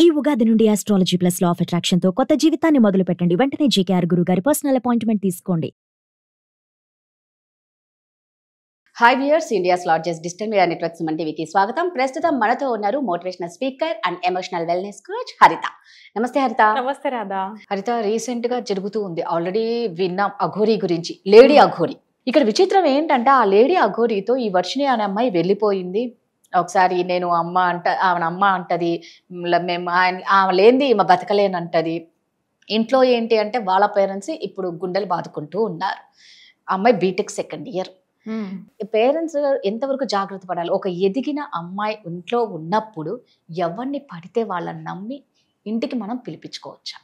ఈ ఉగాది నుండి astrology plus law of attraction తో కొత్త జీవితాన్ని మొదలు పెట్టండి. వెంటనే జీకేఆర్ గురువు గారి పర్సనల్ అపాయింట్మెంట్ తీసుకోండి. Hi viewers, India's largest digital media network Suman టీవీకి స్వాగతం. ప్రస్తుతం మనతో ఉన్నారు motivational speaker and emotional wellness coach హరిత. నమస్తే హరిత. నమస్తే రాధా. హరిత, రీసెంట్ గా జరుగుతూ ఉంది, ఆల్రెడీ విన్నాం అఘోరీ గురించి, లేడీ అఘోరీ. ఇక్కడ విచిత్రం ఏంటంటే ఆ లేడీ అఘోరీతో ఈ వర్షిణి అనే అమ్మాయి వెళ్ళిపోయింది. ఒకసారి నేను అమ్మ ఆమె అమ్మ అంటది, మేము ఆమె లేనిది ఈమె బతకలేనంటది. ఇంట్లో ఏంటి అంటే వాళ్ళ పేరెంట్స్ ఇప్పుడు గుండెలు బాదుకుంటూ ఉన్నారు. అమ్మాయి బీటెక్ సెకండ్ ఇయర్. పేరెంట్స్ ఎంతవరకు జాగ్రత్త పడాలి? ఒక ఎదిగిన అమ్మాయి ఇంట్లో ఉన్నప్పుడు ఎవరిని పడితే వాళ్ళని నమ్మి ఇంటికి మనం పిలిపించుకోవచ్చా?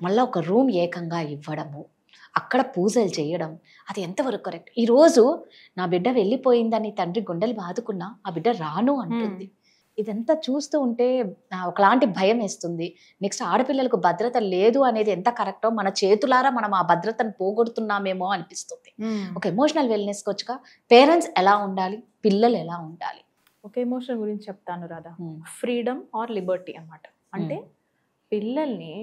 మళ్ళీ ఒక రూమ్ ఏకంగా ఇవ్వడము, అక్కడ పూజలు చేయడం, అది ఎంతవరకు కరెక్ట్? ఈరోజు నా బిడ్డ వెళ్ళిపోయిందని తండ్రి గుండెలు బాదుకున్నా ఆ బిడ్డ రాను అంటుంది. ఇదంతా చూస్తూ ఉంటే ఒకలాంటి భయం వేస్తుంది. నెక్స్ట్ ఆడపిల్లలకు భద్రత లేదు అనేది ఎంత కరెక్టో మన చేతులారా మనం ఆ భద్రతను పోగొడుతున్నామేమో అనిపిస్తుంది. ఒక ఎమోషనల్ వెల్నెస్ కోచ్గా పేరెంట్స్ ఎలా ఉండాలి, పిల్లలు ఎలా ఉండాలి? ఒక ఎమోషన్ గురించి చెప్తాను రాధా. ఫ్రీడమ్ ఆర్ లిబర్టీ అన్నమాట. అంటే పిల్లల్ని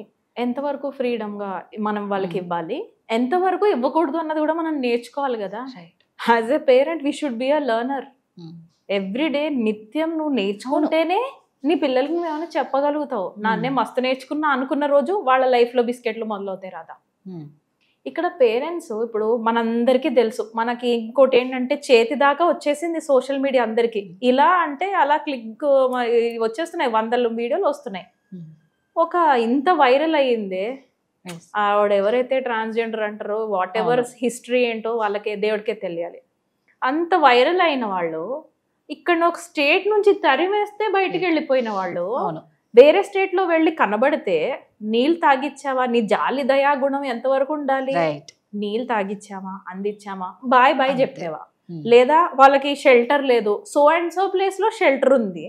ఎంతవరకు ఫ్రీడమ్గా మనం వాళ్ళకి ఇవ్వాలి, ఎంతవరకు ఇవ్వకూడదు అన్నది కూడా మనం నేర్చుకోవాలి కదా. As a parent we should be a learner. Everyday నిత్యం నువ్వు నేర్చుకుంటేనే నీ పిల్లలకి నువ్వు ఏమైనా చెప్పగలుగుతావు. నాన్నే మస్తు నేర్చుకున్నా అనుకున్న రోజు వాళ్ళ లైఫ్లో బిస్కెట్లు మొదలవుతాయి రాదా. ఇక్కడ పేరెంట్స్ ఇప్పుడు మనందరికీ తెలుసు, మనకి ఇంకోటి ఏంటంటే చేతి దాకా వచ్చేసింది సోషల్ మీడియా అందరికీ. ఇలా అంటే అలా క్లిక్ వచ్చేస్తున్నాయి, వందల వీడియోలు వస్తున్నాయి. ఒక ఇంత వైరల్ అయ్యిందే ఆవిడ ఎవరైతే ట్రాన్స్జెండర్ అంటారో, వాట్ ఎవర్ హిస్టరీ ఏంటో వాళ్ళకి దేవుడికే తెలియాలి. అంత వైరల్ అయిన వాళ్ళు ఇక్కడ ఒక స్టేట్ నుంచి తరిమేస్తే బయటికి వెళ్ళిపోయిన వాళ్ళు వేరే స్టేట్ లో వెళ్ళి కనబడితే నీళ్ళు తాగిచ్చావా, నీ జాలి దయా గుణం ఎంతవరకు ఉండాలి? నీళ్ళు తాగిచ్చావా, అందించామా, బాయ్ బాయ్ చెప్పేవా? లేదా వాళ్ళకి షెల్టర్ లేదు, సో అండ్ సో ప్లేస్ లో షెల్టర్ ఉంది,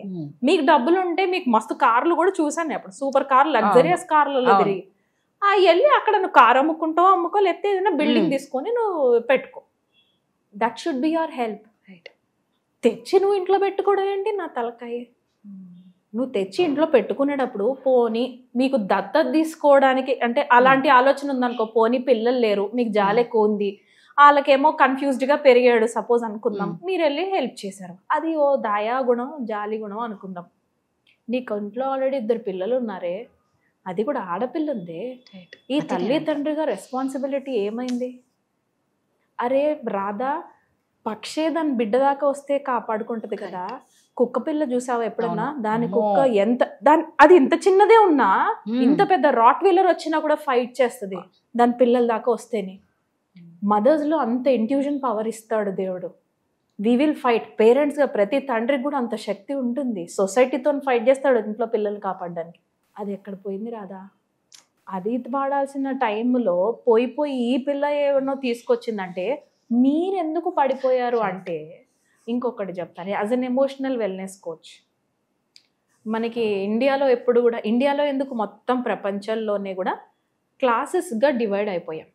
మీకు డబ్బులు ఉంటే మీకు మస్తు కార్లు కూడా చూసాను అప్పుడు, సూపర్ కార్, లగ్జరియస్ కార్లలో తిరిగి వెళ్ళి అక్కడ నువ్వు కార్ అమ్ముకుంటావు, అమ్ముకో, లేకపోతే ఏదైనా బిల్డింగ్ తీసుకొని నువ్వు పెట్టుకో. That should be your help. తెచ్చి నువ్వు ఇంట్లో పెట్టుకోవడం ఏంటి నా తలకాయ? నువ్వు తెచ్చి ఇంట్లో పెట్టుకునేటప్పుడు పోనీ మీకు దత్తత తీసుకోవడానికి అంటే అలాంటి ఆలోచన ఉందనుకో, పోనీ పిల్లలు లేరు, మీకు జాలి ఎక్కువ ఉంది, వాళ్ళకేమో కన్ఫ్యూజ్డ్గా పెరిగాడు సపోజ్ అనుకుందాం, మీరు వెళ్ళి హెల్ప్ చేశారు, అది ఓ దయా గుణం, జాలి గుణం అనుకుందాం. నీకు ఇంట్లో ఆల్రెడీ 2 పిల్లలు ఉన్నారే, అది కూడా ఆడపిల్ల ఉందే, ఈ తల్లి తండ్రిగా రెస్పాన్సిబిలిటీ ఏమైంది? అరే రాధా, పక్షే దాని బిడ్డ దాకా వస్తే కాపాడుకుంటది కదా. కుక్క పిల్ల చూసావా ఎప్పుడన్నా? దాని కుక్క అది ఇంత చిన్నదే ఉన్నా ఇంత పెద్ద రాట్ వీలర్ వచ్చినా కూడా ఫైట్ చేస్తుంది దాని పిల్లల దాకా వస్తేనే. మదర్స్ లో అంత ఇంట్యూజన్ పవర్ ఇస్తాడు దేవుడు. We will fight. పేరెంట్స్ గా ప్రతి తండ్రికి కూడా అంత శక్తి ఉంటుంది. సొసైటీతో ఫైట్ చేస్తాడు ఇంట్లో పిల్లల్ని కాపాడడానికి. అది ఎక్కడ పోయింది రాదా? అది వాడాల్సిన టైంలో పోయి ఈ పిల్ల ఏమన్నా తీసుకొచ్చిందంటే మీరెందుకు పడిపోయారు అంటే. ఇంకొకటి చెప్తాను, as an emotional wellness coach, మనకి ఇండియాలో ఎందుకు మొత్తం ప్రపంచంలోనే కూడా క్లాసెస్గా డివైడ్ అయిపోయాం.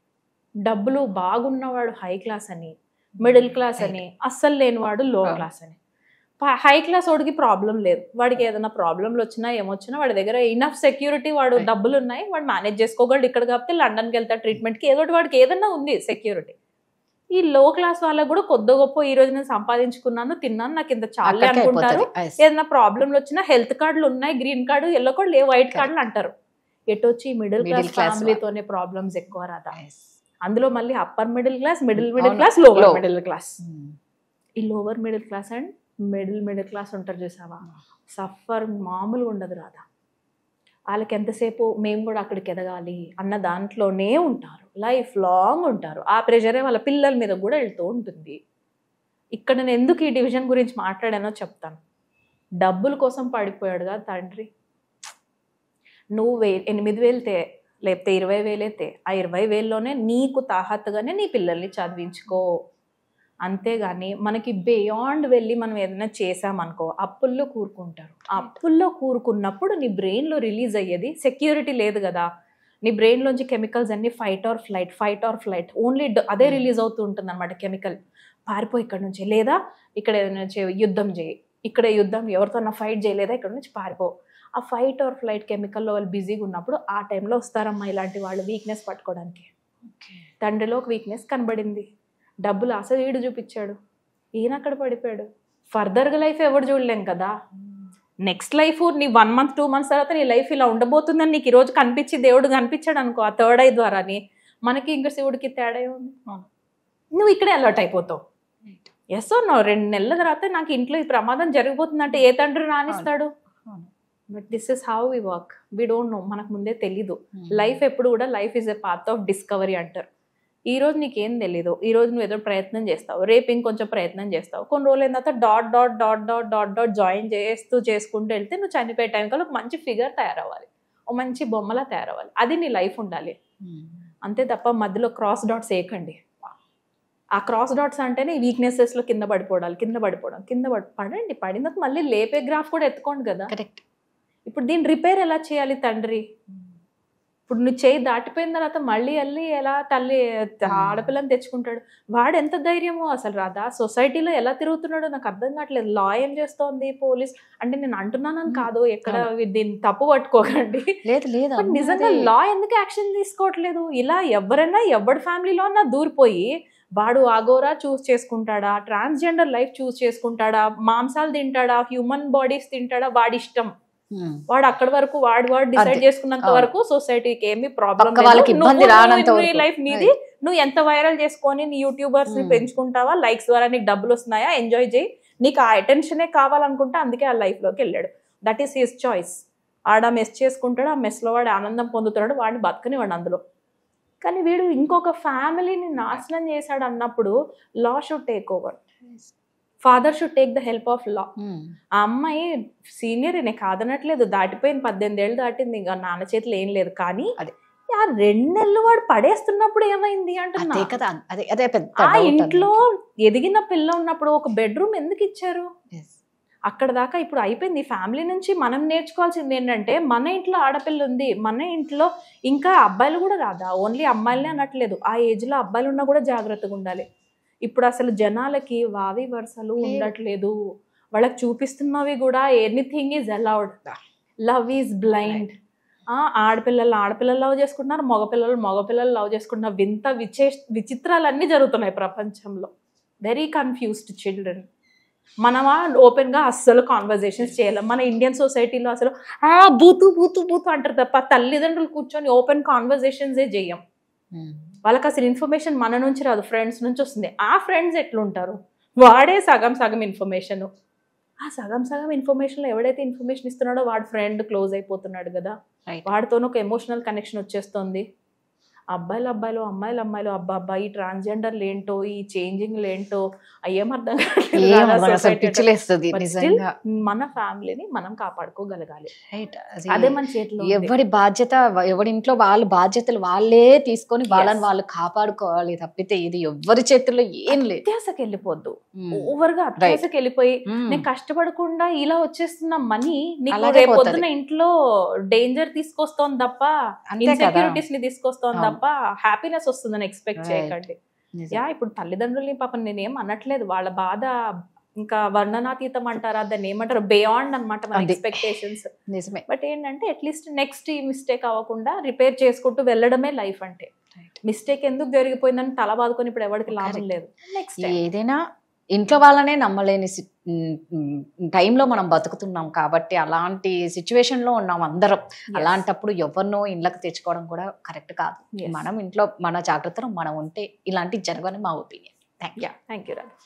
డబ్బులు బాగున్నవాడు హై క్లాస్ అని, మిడిల్ క్లాస్ అని, అస్సలు లేనివాడు లో క్లాస్ అని. హై క్లాస్ వాడికి ప్రాబ్లం లేదు, వాడికి ఏదైనా ప్రాబ్లంలు వచ్చినా ఏమొచ్చినా వాడి దగ్గర ఇనఫ్ సెక్యూరిటీ, వాడు డబ్బులు ఉన్నాయి, వాడు మేనేజ్ చేసుకోగలడు. ఇక్కడ కాకపోతే లండన్కి వెళ్తాడు ట్రీట్మెంట్కి, ఏదోటి వాడికి ఏదైనా ఉంది సెక్యూరిటీ. ఈ లో క్లాస్ వాళ్ళకు కూడా కొద్ది గొప్ప ఈ రోజు నేను సంపాదించుకున్నాను, తిన్నాను, నాకు ఇంత చాలే అనుకుంటారు. ఏదైనా ప్రాబ్లంలు వచ్చినా హెల్త్ కార్డులు ఉన్నాయి, గ్రీన్ కార్డు, ఎల్లో కార్డు లేవు, వైట్ కార్డులు అంటారు. ఎటొచ్చి మిడిల్ క్లాస్ ఫ్యామిలీతోనే ప్రాబ్లమ్స్ ఎక్కువ రాదా. అందులో మళ్ళీ upper middle class, middle class, lower middle class. ఈ lower middle class and middle class ఉంటారు చూసావా, సఫర్ మామూలుగా ఉండదు రాదా. వాళ్ళకి ఎంతసేపు మేము కూడా అక్కడికి ఎదగాలి అన్న దాంట్లోనే ఉంటారు, లైఫ్ లాంగ్ ఉంటారు. ఆ ప్రెషరే వాళ్ళ పిల్లల మీద కూడా వెళ్తూ ఉంటుంది. ఇక్కడ నేను ఎందుకు ఈ డివిజన్ గురించి మాట్లాడానో చెప్తాను. డబ్బుల కోసం పడిపోయాడుగా తండ్రి. నువ్వు 8,000 లేకపోతే 20,000 ఆ 20,000లోనే నీకు తాహత్తుగానే నీ పిల్లల్ని చదివించుకో. అంతేగాని మనకి బియాండ్ వెళ్ళి మనం ఏదైనా చేసామనుకో అప్పుల్లో కూరుకుంటారు. అప్పుల్లో కూరుకున్నప్పుడు నీ బ్రెయిన్లో రిలీజ్ అయ్యేది సెక్యూరిటీ లేదు కదా. నీ బ్రెయిన్లోంచి కెమికల్స్ అన్ని ఫైట్ ఆర్ ఫ్లైట్ ఓన్లీ అదే రిలీజ్ అవుతూ ఉంటుంది అనమాట. కెమికల్ పారిపోయి ఇక్కడ నుంచి, లేదా ఇక్కడ ఏదైనా యుద్ధం చేయి, ఇక్కడ యుద్ధం ఎవరితో ఫైట్ చేయలేదా, ఇక్కడ నుంచి పారిపో. ఆ ఫైట్ ఆర్ ఫ్లైట్ కెమికల్లో వాళ్ళు బిజీగా ఉన్నప్పుడు ఆ టైంలో వస్తారమ్మా ఇలాంటి వాళ్ళు వీక్నెస్ పట్టుకోవడానికి. తండ్రిలో ఒక వీక్నెస్ కనబడింది, డబ్బులు ఆశ వీడు చూపించాడు, ఈయన అక్కడ పడిపోయాడు. ఫర్దర్గా లైఫ్ ఎవరు చూడలేం కదా. నెక్స్ట్ లైఫ్ నీ 1 month 2 months తర్వాత నీ లైఫ్ ఇలా ఉండబోతుందని నీకు ఈరోజు కనిపించి దేవుడు కనిపించాడు అనుకో ఆ థర్డ్ ఐ ద్వారాని, మనకి ఇంకా శివుడికి తేడా ఉంది. నువ్వు ఇక్కడే అలర్ట్ అయిపోతావు. ఎస్ ఓ నో, 2 నెలల తర్వాత నాకు ఇంట్లో ఈ ప్రమాదం జరిగిపోతుందంటే ఏ తండ్రి రానిస్తాడు? But this is how we work. We don't know, మనకు ముందే తెలీదు. లైఫ్ ఎప్పుడు కూడా life is a path of discovery అంటారు. ఈ రోజు నీకేం తెలీదు, ఈ రోజు నువ్వు ఏదో ప్రయత్నం చేస్తావు, రేపు ఇంకొంచెం ప్రయత్నం చేస్తావు, కొన్ని రోజులు అయిన తర్వాత dot dot dot dot dot dot join చేసుకుంటూ వెళ్తే నువ్వు చనిపోయే టైం కల్లా ఒక మంచి ఫిగర్ తయారవ్వాలి, ఒక మంచి బొమ్మలా తయారవ్వాలి. అది నీ లైఫ్ ఉండాలి అంతే తప్ప మధ్యలో క్రాస్ డాట్స్ వేయకండి. ఆ క్రాస్ డాట్స్ అంటేనే వీక్నెసెస్లో కింద పడండి. పడినాక మళ్ళీ లేపే గ్రాఫ్ కూడా ఎత్తుకోండి కదా. కరెక్ట్. ఇప్పుడు దీన్ని రిపేర్ ఎలా చేయాలి తండ్రి? ఇప్పుడు నువ్వు చేయి దాటిపోయిన తర్వాత మళ్ళీ వెళ్ళి ఎలా తల్లి ఆడపిల్లని తెచ్చుకుంటాడు? వాడు ఎంత ధైర్యమో అసలు రాదా. సొసైటీలో ఎలా తిరుగుతున్నాడో నాకు అర్థం కావట్లేదు. లా ఏం చేస్తోంది, పోలీస్ అంటే నేను అంటున్నానని కాదు, ఎక్కడ దీన్ని తప్పు పట్టుకోకండి. లేదు నిజంగా లా ఎందుకు యాక్షన్ తీసుకోవట్లేదు? ఇలా ఎవరైనా ఎవరి ఫ్యామిలీలో అన్నా దూరిపోయి వాడు అగోరా చూస్ చేసుకుంటాడా, ట్రాన్స్జెండర్ లైఫ్ చూస్ చేసుకుంటాడా, మాంసాలు తింటాడా, హ్యూమన్ బాడీస్ తింటాడా, వాడి ఇష్టం. వాడు అక్కడి వరకు వాడు డిసైడ్ చేసుకున్నంత వరకు సొసైటీకి ఏమి ప్రాబ్లం లైఫ్ నీది. నువ్వు ఎంత వైరల్ చేసుకొని నీ యూట్యూబర్స్ ని పెంచుకుంటావా, లైక్స్ ద్వారా నీకు డబ్బులు వస్తున్నాయా, ఎంజాయ్ చేయి. నీకు ఆ అటెన్షనే కావాలనుకుంటే అందుకే ఆ లైఫ్ లోకి వెళ్ళాడు. That is his choice. ఆడ మెస్ చేసుకుంటాడు, ఆ మెస్ లో వాడు ఆనందం పొందుతున్నాడు, వాడిని బతకని వాడు అందులో. కానీ వీడు ఇంకొక ఫ్యామిలీని నాశనం చేశాడు అన్నప్పుడు లా should take over. Father should take the help of law. ఆ అమ్మాయి సీనియర్ నే కాదనట్లేదు, దాటిపోయింది, 18 ఏళ్ళు దాటింది, ఇంకా నాన్న చేతిలో ఏం లేదు. కానీ ఆ 2 నెలలు వాడు పడేస్తున్నప్పుడు ఏమైంది అంటున్నా. ఆ ఇంట్లో ఎదిగిన పిల్ల ఉన్నప్పుడు ఒక బెడ్రూమ్ ఎందుకు ఇచ్చారు? అక్కడ దాకా ఇప్పుడు అయిపోయింది. ఫ్యామిలీ నుంచి మనం నేర్చుకోవాల్సింది ఏంటంటే, మన ఇంట్లో ఆడపిల్ల ఉంది, మన ఇంట్లో ఇంకా అబ్బాయిలు కూడా రాదా, ఓన్లీ అమ్మాయిలనే అనట్లేదు, ఆ ఏజ్ లో అబ్బాయిలు ఉన్నా కూడా జాగ్రత్తగా ఉండాలి. ఇప్పుడు అసలు జనాలకి వావి వరుసలు ఉండట్లేదు. వాళ్ళకి చూపిస్తున్నవి కూడా anything is allowed, love is blind. ఆడపిల్లలు లవ్ చేసుకుంటున్నారు, మగపిల్లలు లవ్ చేసుకుంటున్నారు. విచిత్రాలన్నీ జరుగుతున్నాయి ప్రపంచంలో. Very confused children. మనమా ఓపెన్ గా అస్సలు కాన్వర్జేషన్స్ చేయలేం. మన ఇండియన్ సొసైటీలో అసలు బూతు బూతు బూతు అంటారు తప్ప తల్లిదండ్రులు కూర్చొని ఓపెన్ కాన్వర్జేషన్సే చెయ్యం. వాళ్ళకి అసలు ఇన్ఫర్మేషన్ మన నుంచి రాదు, ఫ్రెండ్స్ నుంచి వస్తుంది. ఆ ఫ్రెండ్స్ ఎట్లుంటారు, వాడే సగం ఇన్ఫర్మేషన్. ఆ సగం ఇన్ఫర్మేషన్లో ఎవడైతే ఇన్ఫర్మేషన్ ఇస్తున్నాడో వాడు ఫ్రెండ్ క్లోజ్ అయిపోతున్నాడు కదా. వాడితోనూ ఒక ఎమోషనల్ కనెక్షన్ వచ్చేస్తుంది. అబ్బాయిలు అమ్మాయిలు అబ్బా ఈ ట్రాన్స్జెండర్లు ఏంటో, ఈ చేంజింగ్లు ఏంటో ఏం అర్థం కావట్లేదు. మన ఫ్యామిలీని మనం కాపాడుకోగలగాలి. అదే మన చేతిలో. ఎవరి బాధ్యత, ఎవరింట్లో వాళ్ళ బాధ్యతలు వాళ్ళే తీసుకొని వాళ్ళని వాళ్ళు కాపాడుకోవాలి తప్పితే ఇది ఎవరి చేతుల్లో ఏం లేదు. అత్యాసకి వెళ్ళిపోద్దు, ఓవర్ గా అత్యాసకి వెళ్ళిపోయి నేను కష్టపడకుండా ఇలా వచ్చేస్తున్న మనీ నీకు రేపు పొద్దున ఇంట్లో డేంజర్ తీసుకొస్తోంది తప్ప, ఇన్సెక్యూరిటీస్ ని తీసుకొస్తోంది తప్ప హ్యాపీనెస్ వస్తుందని ఎక్స్పెక్ట్ చేయకండి. ఇప్పుడు తల్లిదండ్రుల్ని పాపం నేనేం అనట్లేదు, వాళ్ళ బాధ ఇంకా వర్ణనాతీతం అంటారా, దాన్ని ఏమంటారు, బియాండ్ అనమాట మన ఎక్స్పెక్టేషన్స్. నిజమే. బట్ ఏంటంటే అట్లీస్ట్ నెక్స్ట్ ఈ మిస్టేక్ అవ్వకుండా రిపేర్ చేసుకుంటూ వెళ్ళడమే లైఫ్ అంటే. మిస్టేక్ ఎందుకు జరిగిపోయిందని తల బాదుకొని ఇప్పుడు ఎవరికి లాభం లేదు. నెక్స్ట్ ఏదైనా ఇంట్లో వాళ్ళనే నమ్మలేని టైంలో మనం బతుకుతున్నాం కాబట్టి అలాంటి సిచ్యువేషన్ లో ఉన్నాం అందరం. అలాంటప్పుడు ఎవరినో ఇళ్ళకి తెచ్చుకోవడం కూడా కరెక్ట్ కాదు. మనం ఇంట్లో మన జాగ్రత్తలు మనం ఉంటే ఇలాంటివి జరగని మా ఒపీనియన్. Thank you Radha.